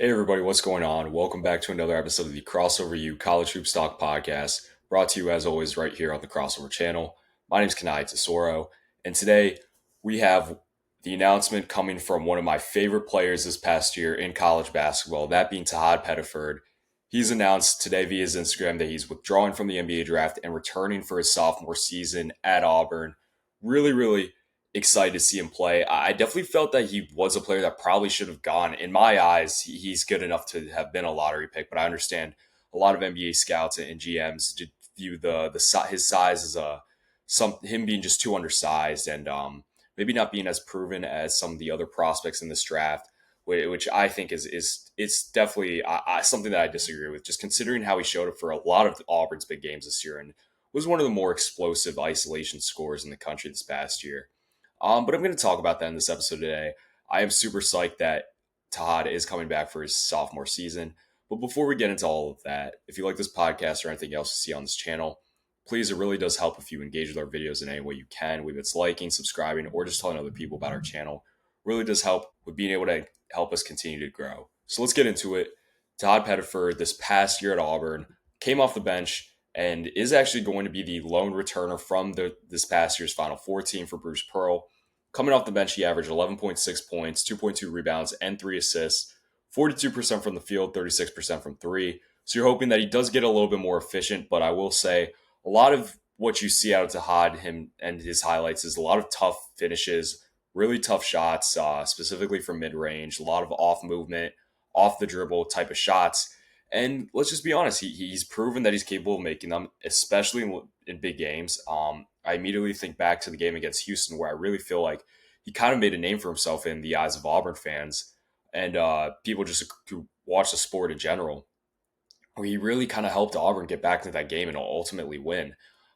Hey everybody, what's going on? Welcome back to another episode of the Crossover U College Hoops Talk podcast, brought to you as always right here on the Crossover channel. My name is Kanaye, and today we have the announcement coming from one of my favorite players this past year in college basketball, that being Tahaad Pettiford. He's announced today via his Instagram that he's withdrawing from the NBA draft and returning for his sophomore season at Auburn. Really excited to see him play. I definitely felt that he was a player that probably should have gone. In my eyes, he's good enough to have been a lottery pick, but I understand a lot of NBA scouts and GMs did view his size as him being just too undersized and maybe not being as proven as some of the other prospects in this draft, which I think is it's definitely something that I disagree with. Just considering how he showed up for a lot of Auburn's big games this year and was one of the more explosive isolation scorers in the country this past year. But I'm going to talk about that in this episode today. I am super psyched that Tahaad is coming back for his sophomore season. But before we get into all of that, if you like this podcast or anything else you see on this channel, please, it really does help if you engage with our videos in any way you can, whether it's liking, subscribing, or just telling other people about our channel. It really does help with being able to help us continue to grow. So let's get into it. Tahaad Pettiford, this past year at Auburn, came off the bench and is actually going to be the lone returner from this past year's Final Four team for Bruce Pearl. Coming off the bench, he averaged 11.6 points, 2.2 rebounds, and 3 assists, 42% from the field, 36% from three. So you're hoping that he does get a little bit more efficient, but I will say a lot of what you see out of Tahaad, him and his highlights, is a lot of tough finishes, really tough shots, specifically from mid-range, a lot of off movement, off the dribble type of shots. And let's just be honest, he's proven that he's capable of making them, especially in big games. I immediately think back to the game against Houston, where I really feel like he kind of made a name for himself in the eyes of Auburn fans and people just who watch the sport in general, where he really kind of helped Auburn get back into that game and ultimately win.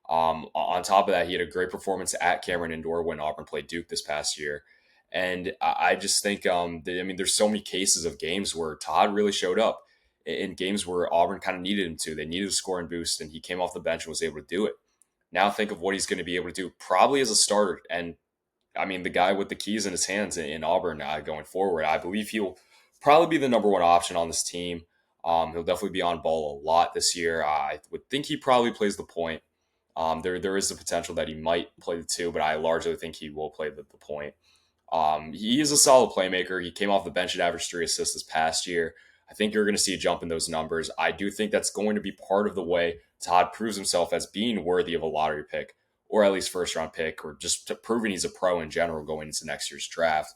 On top of that, he had a great performance at Cameron Indoor when Auburn played Duke this past year. And I just think, there's so many cases of games where Todd really showed up in games where Auburn kind of needed him to. They needed a scoring boost, and he came off the bench and was able to do it. Now think of what he's going to be able to do, probably as a starter. And the guy with the keys in his hands in Auburn going forward, I believe he'll probably be the number one option on this team. He'll definitely be on ball a lot this year. I would think he probably plays the point. There is the potential that he might play the two, but I largely think he will play the point. He is a solid playmaker. He came off the bench and averaged 3 assists this past year. I think you're going to see a jump in those numbers. I do think that's going to be part of the way Todd proves himself as being worthy of a lottery pick, or at least first round pick, or just proving he's a pro in general going into next year's draft.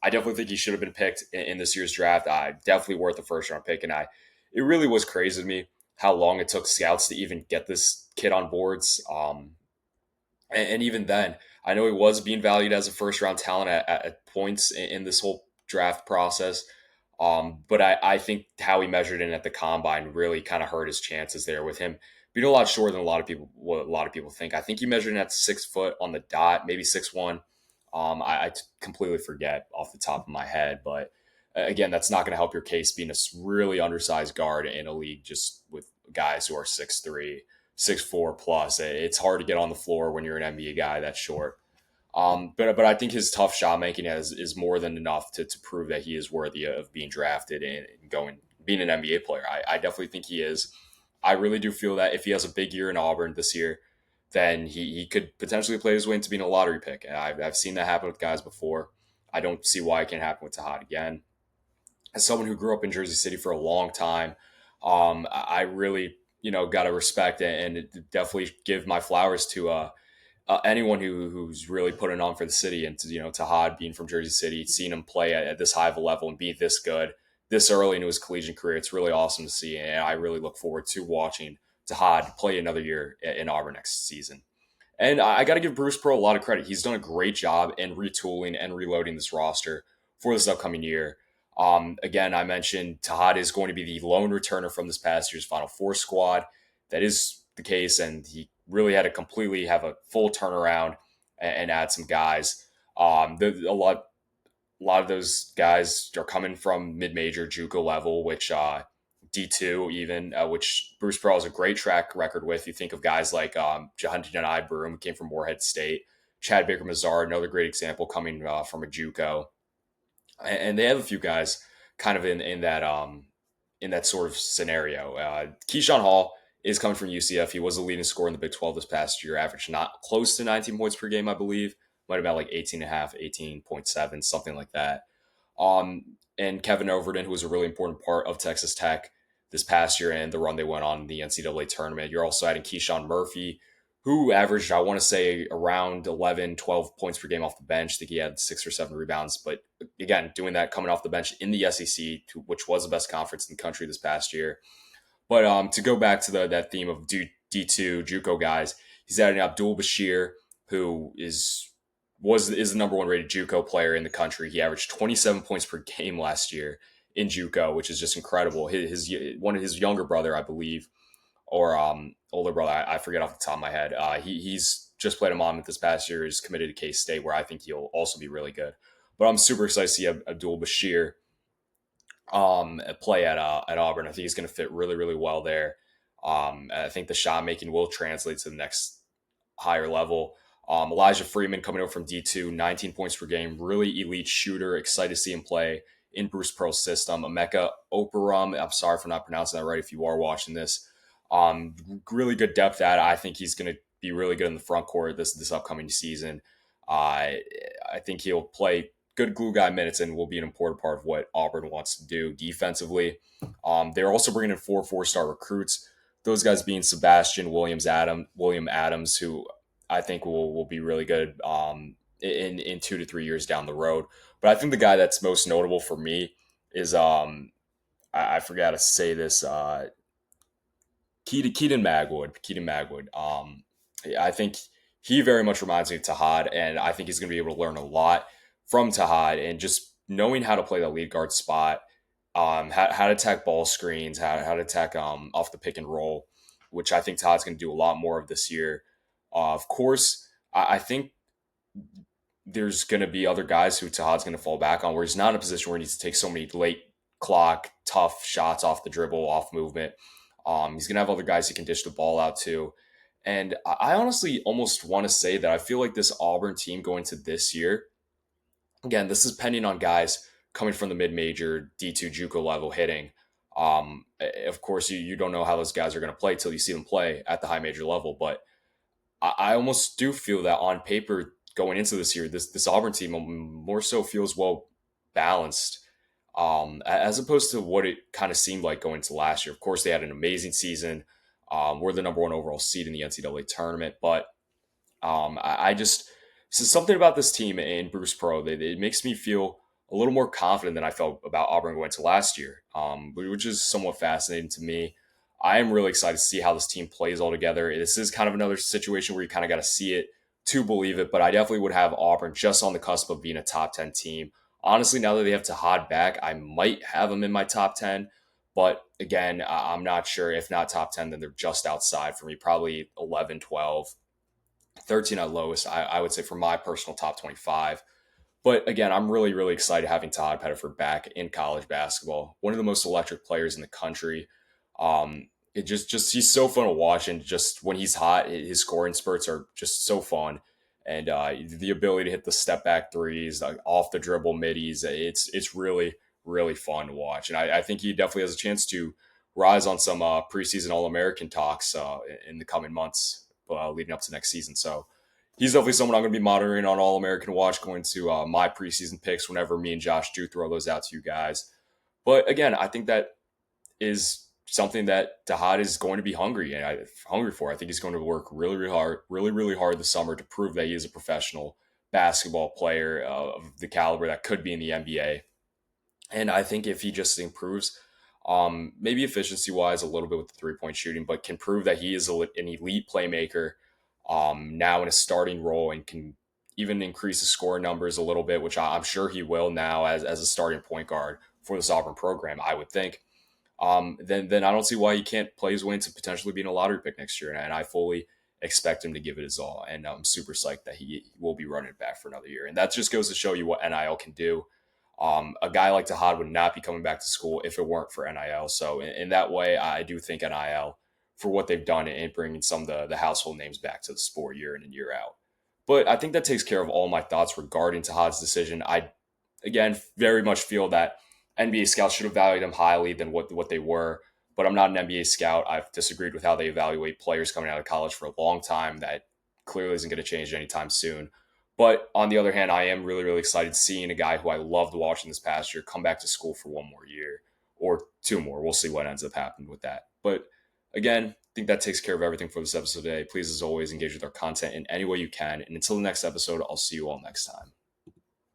I definitely think he should have been picked in this year's draft. Definitely worth a first round pick. And it really was crazy to me how long it took scouts to even get this kid on boards. And even then, I know he was being valued as a first round talent at points in this whole draft process. But I think how he measured in at the combine really kind of hurt his chances there with him being a lot shorter than what a lot of people think. I think he measured in at 6 foot on the dot, maybe 6'1". I completely forget off the top of my head, but again, that's not going to help your case being a really undersized guard in a league just with guys who are 6'3", 6'4" plus. It's hard to get on the floor when you're an NBA guy that short. But I think his tough shot making is more than enough to prove that he is worthy of being drafted and being an NBA player. I definitely think he is. I really do feel that if he has a big year in Auburn this year, then he could potentially play his way into being a lottery pick. I've seen that happen with guys before. I don't see why it can't happen with Tahaad again. As someone who grew up in Jersey City for a long time, I really got to respect and definitely give my flowers to anyone who's really putting on for the city. And Tahaad being from Jersey City, seeing him play at this high of a level and be this good this early into his collegiate career, it's really awesome to see. And I really look forward to watching Tahaad play another year in Auburn next season. And I got to give Bruce Pearl a lot of credit. He's done a great job in retooling and reloading this roster for this upcoming year. Again, I mentioned Tahaad is going to be the lone returner from this past year's Final Four squad. That is the case, and he really had to completely have a full turnaround and add some guys. A lot of those guys are coming from mid-major JUCO level, which D2 even, which Bruce Pearl has a great track record with. You think of guys like Jahanti Aubrun, who came from Morehead State, Chad Baker Mazar, another great example coming from a JUCO. And they have a few guys kind of in that sort of scenario. Keyshawn Hall is coming from UCF. He was the leading scorer in the Big 12 this past year, averaged not close to 19 points per game, I believe. Might have been like 18 and a half, 18.7, something like that. And Kevin Overton, who was a really important part of Texas Tech this past year and the run they went on in the NCAA tournament. You're also adding Keyshawn Murphy, who averaged, I want to say, around 11, 12 points per game off the bench. I think he had 6 or 7 rebounds. But again, doing that coming off the bench in the SEC, which was the best conference in the country this past year. But to go back to that theme of D2 JUCO guys, he's adding Abdul Bashir, who is the number one rated JUCO player in the country. He averaged 27 points per game last year in JUCO, which is just incredible. His one of his younger brother, I believe, or older brother, I forget off the top of my head. He's just played a Monmouth this past year. He's committed to K State, where I think he'll also be really good. But I'm super excited to see Abdul Bashir play at Auburn. I think he's going to fit really, really well there. I think the shot making will translate to the next higher level. Elijah Freeman coming over from D2, 19 points per game, really elite shooter. Excited to see him play in Bruce Pearl's system. Emeka Aubrun, I'm sorry for not pronouncing that right if you are watching this. Really good depth at it. I think he's going to be really good in the front court this upcoming season. I think he'll play good glue guy minutes and will be an important part of what Auburn wants to do defensively. They're also bringing in 4 4-star recruits. Those guys being Sebastian William Adams, who I think will be really good in 2 to 3 years down the road. But I think the guy that's most notable for me is I forgot to say this Keaton Magwood. I think he very much reminds me of Tahaad, and I think he's going to be able to learn a lot from Tahaad and just knowing how to play the lead guard spot, how to attack ball screens, how to attack off the pick and roll, which I think Todd's going to do a lot more of this year. Of course, I think there's going to be other guys who Tahaad's going to fall back on, where he's not in a position where he needs to take so many late clock, tough shots off the dribble, off movement. He's going to have other guys he can dish the ball out to. And I honestly almost want to say that I feel like this Auburn team going to this year, again, this is pending on guys coming from the mid-major D2 JUCO level hitting. Of course, you don't know how those guys are going to play till you see them play at the high major level. But I almost do feel that on paper going into this year, this Auburn team more so feels well balanced as opposed to what it kind of seemed like going into last year. Of course, they had an amazing season. We're the number one overall seed in the NCAA tournament, but I just so something about this team and Bruce Pearl, it makes me feel a little more confident than I felt about Auburn going to last year, which is somewhat fascinating to me. I am really excited to see how this team plays all together. This is kind of another situation where you kind of got to see it to believe it, but I definitely would have Auburn just on the cusp of being a top 10 team. Honestly, now that they have Tahaad back, I might have them in my top 10. But again, I'm not sure. If not top 10, then they're just outside for me, probably 11, 12, 13 at lowest, I would say, for my personal top 25. But again, I'm really, really excited having Tahaad Pettiford back in college basketball. One of the most electric players in the country. It just he's so fun to watch, and just when he's hot, his scoring spurts are just so fun. And the ability to hit the step back threes, like off the dribble middies, it's really, really fun to watch. And I think he definitely has a chance to rise on some preseason All American talks in the coming months leading up to next season. So he's definitely someone I'm going to be monitoring on All American Watch, going to my preseason picks whenever me and Josh do throw those out to you guys. But again, I think that is something that Tahaad is going to be hungry for. I think he's going to work really, really hard this summer to prove that he is a professional basketball player of the caliber that could be in the NBA. And I think if he just improves, maybe efficiency wise, a little bit with the 3-point shooting, but can prove that he is an elite playmaker now in a starting role and can even increase the score numbers a little bit, which I'm sure he will now as a starting point guard for this Auburn program, I would think. Then I don't see why he can't play his way into potentially being a lottery pick next year. And I fully expect him to give it his all. And I'm super psyched that he will be running it back for another year. And that just goes to show you what NIL can do. A guy like Tahaad would not be coming back to school if it weren't for NIL. So in that way, I do think NIL, for what they've done in bringing some of the household names back to the sport year in and year out. But I think that takes care of all my thoughts regarding Tahaad's decision. I, again, very much feel that NBA scouts should have valued him highly than what they were. But I'm not an NBA scout. I've disagreed with how they evaluate players coming out of college for a long time. That clearly isn't going to change anytime soon. But on the other hand, I am really, really excited seeing a guy who I loved watching this past year come back to school for one more year or two more. We'll see what ends up happening with that. But again, I think that takes care of everything for this episode today. Please, as always, engage with our content in any way you can. And until the next episode, I'll see you all next time.